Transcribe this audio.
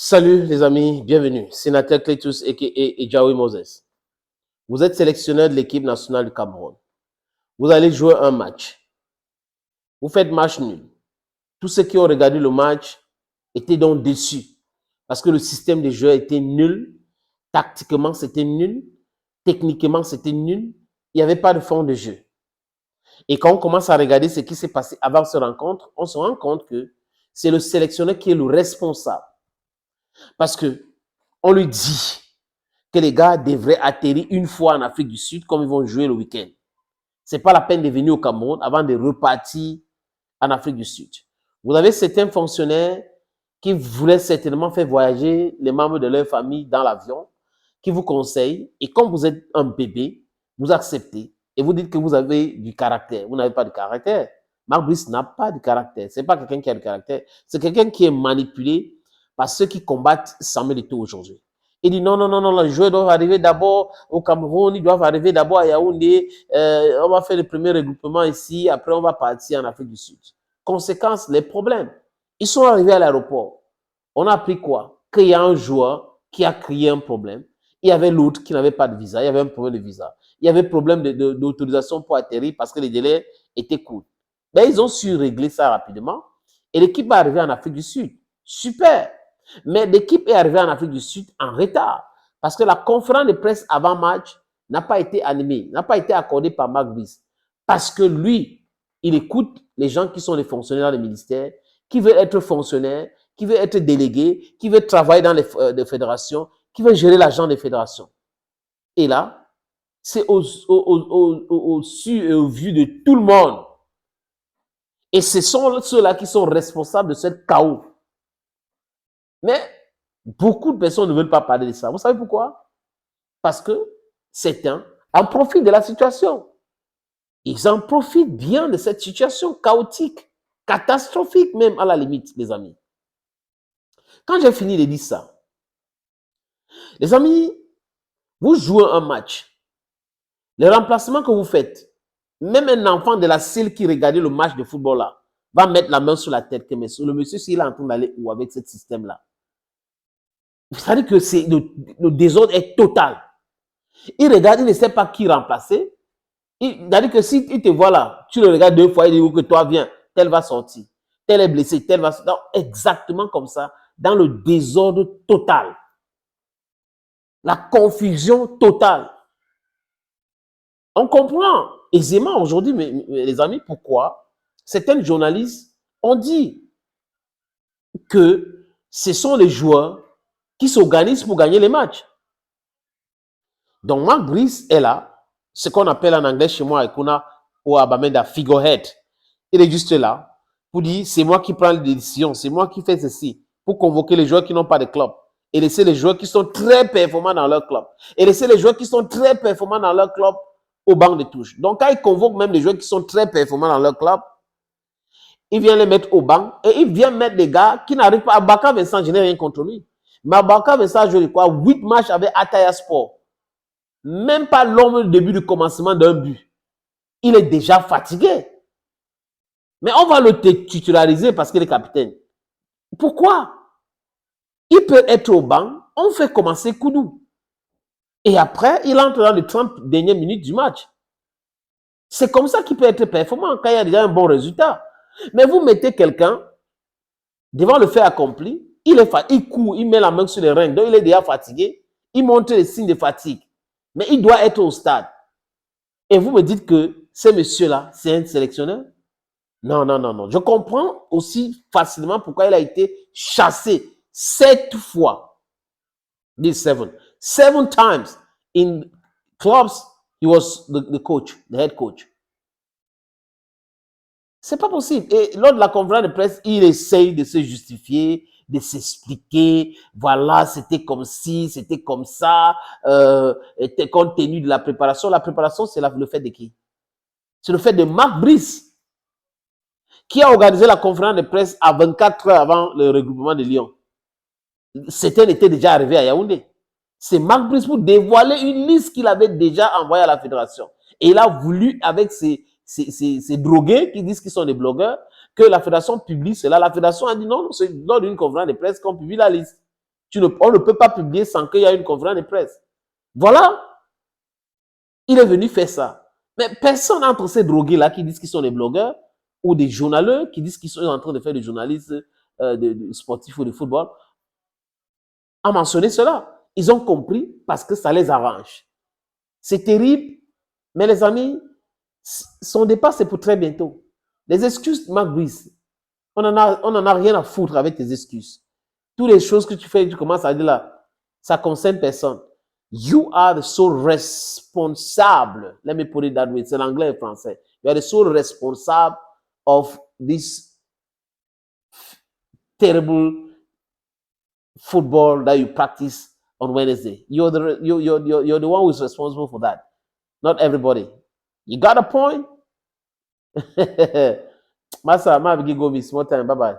Salut les amis, bienvenue. Sénateur Cletus a.k.a. Ejawi Moses. Vous êtes sélectionneur de l'équipe nationale du Cameroun. Vous allez jouer un match. Vous faites match nul. Tous ceux qui ont regardé le match étaient donc déçus parce que le système de jeu était nul. Tactiquement, c'était nul. Techniquement, c'était nul. Il n'y avait pas de fond de jeu. Et quand on commence à regarder ce qui s'est passé avant cette rencontre, on se rend compte que c'est le sélectionneur qui est le responsable. Parce que on lui dit que les gars devraient atterrir une fois en Afrique du Sud comme ils vont jouer le week-end. Ce n'est pas la peine de venir au Cameroun avant de repartir en Afrique du Sud. Vous avez certains fonctionnaires qui voulaient certainement faire voyager les membres de leur famille dans l'avion, qui vous conseillent, et comme vous êtes un bébé, vous acceptez et vous dites que vous avez du caractère. Vous n'avez pas de caractère. Marc Brice n'a pas de caractère. Ce n'est pas quelqu'un qui a du caractère. C'est quelqu'un qui est manipulé par ceux qui combattent Samuel Eto'o aujourd'hui. Il dit non, non, non, non, les joueurs doivent arriver d'abord au Cameroun, ils doivent arriver d'abord à Yaoundé, on va faire le premier regroupement ici, après on va partir en Afrique du Sud. Conséquence, les problèmes. Ils sont arrivés à l'aéroport. On a appris quoi? Qu'il y a un joueur qui a créé un problème. Il y avait l'autre qui n'avait pas de visa. Il y avait un problème de visa. Il y avait un problème d'autorisation pour atterrir parce que les délais étaient courts. Mais ils ont su régler ça rapidement. Et l'équipe est arrivée en Afrique du Sud. Super. Mais l'équipe est arrivée en Afrique du Sud en retard. Parce que la conférence de presse avant match n'a pas été animée, n'a pas été accordée par Marc Brice. Parce que lui, il écoute les gens qui sont les fonctionnaires dans les ministères, qui veulent être fonctionnaires, qui veulent être délégués, qui veulent travailler dans les fédérations, qui veulent gérer l'argent des fédérations. Et là, c'est au su et au vu de tout le monde. Et ce sont ceux-là qui sont responsables de ce chaos. Mais beaucoup de personnes ne veulent pas parler de ça. Vous savez pourquoi? Parce que certains en profitent de la situation. Ils en profitent bien de cette situation chaotique, catastrophique même à la limite, les amis. Quand j'ai fini de dire ça, les amis, vous jouez un match. Le remplacement que vous faites, même un enfant de la salle qui regardait le match de football là, va mettre la main sur la tête que le monsieur, s'il est en train d'aller où avec ce système-là. Vous savez que le désordre est total. Il regarde, il ne sait pas qui remplacer. C'est-à-dire que si il te voit là, tu le regardes deux fois, il dit que toi viens, tel va sortir, tel est blessé, tel va sortir. Exactement comme ça, dans le désordre total. La confusion totale. On comprend aisément aujourd'hui, les amis, pourquoi certains journalistes ont dit que ce sont les joueurs qui s'organisent pour gagner les matchs. Donc, Marc Brice est là, ce qu'on appelle en anglais chez moi, ou à Bamenda, figurehead. Il est juste là pour dire, c'est moi qui prends les décisions, c'est moi qui fais ceci, pour convoquer les joueurs qui n'ont pas de club. Et laisser les joueurs qui sont très performants dans leur club. Et laisser les joueurs qui sont très performants dans leur club au banc de touche. Donc, quand il convoque même les joueurs qui sont très performants dans leur club, il vient les mettre au banc et il vient mettre des gars qui n'arrivent pas. Abaka Vincent, je n'ai rien contre lui. Mais Abaka Vincent, je crois, 8 matchs avec Ataya Sport. Même pas l'homme au début du commencement d'un but. Il est déjà fatigué. Mais on va le titulariser parce qu'il est capitaine. Pourquoi? Il peut être au banc, on fait commencer Koudou. Et après, il entre dans les 30 dernières minutes du match. C'est comme ça qu'il peut être performant quand il y a déjà un bon résultat. Mais vous mettez quelqu'un devant le fait accompli, il court, il met la main sur les reins, donc il est déjà fatigué, il montre les signes de fatigue. Mais il doit être au stade. Et vous me dites que ce monsieur-là, c'est un sélectionneur? Non, non, non, non. Je comprends aussi facilement pourquoi il a été chassé 7 fois. This 7. 7 times in clubs, he was the coach, the head coach. C'est pas possible. Et lors de la conférence de presse, il essaye de se justifier, de s'expliquer. Voilà, c'était comme ci, c'était comme ça. Compte tenu de la préparation. La préparation, c'est le fait de qui? C'est le fait de Marc Brice, qui a organisé la conférence de presse à 24 heures avant le regroupement de Lyon. Certains étaient déjà arrivés à Yaoundé. C'est Marc Brice pour dévoiler une liste qu'il avait déjà envoyée à la fédération. Et il a voulu, avec ces drogués qui disent qu'ils sont des blogueurs, que la fédération publie cela. La fédération a dit non, c'est lors d'une conférence de presse qu'on publie la liste. On ne peut pas publier sans qu'il y ait une conférence de presse. Voilà. Il est venu faire ça. Mais personne entre ces drogués-là qui disent qu'ils sont des blogueurs ou des journaleux qui disent qu'ils sont en train de faire du journalisme sportif ou de football a mentionné cela. Ils ont compris parce que ça les arrange. C'est terrible, mais les amis, son départ, c'est pour très bientôt. Les excuses, Mark Brice, on n'en a rien à foutre avec tes excuses. Toutes les choses que tu fais, tu commences à dire là, ça concerne personne. You are the sole responsible. Let me put it that way. C'est l'anglais et le français. You are the sole responsible of this terrible football that you practice on Wednesday. You're the one who's responsible for that. Not everybody. You got a point? Massa, ma bigi go miss. More time. Bye bye.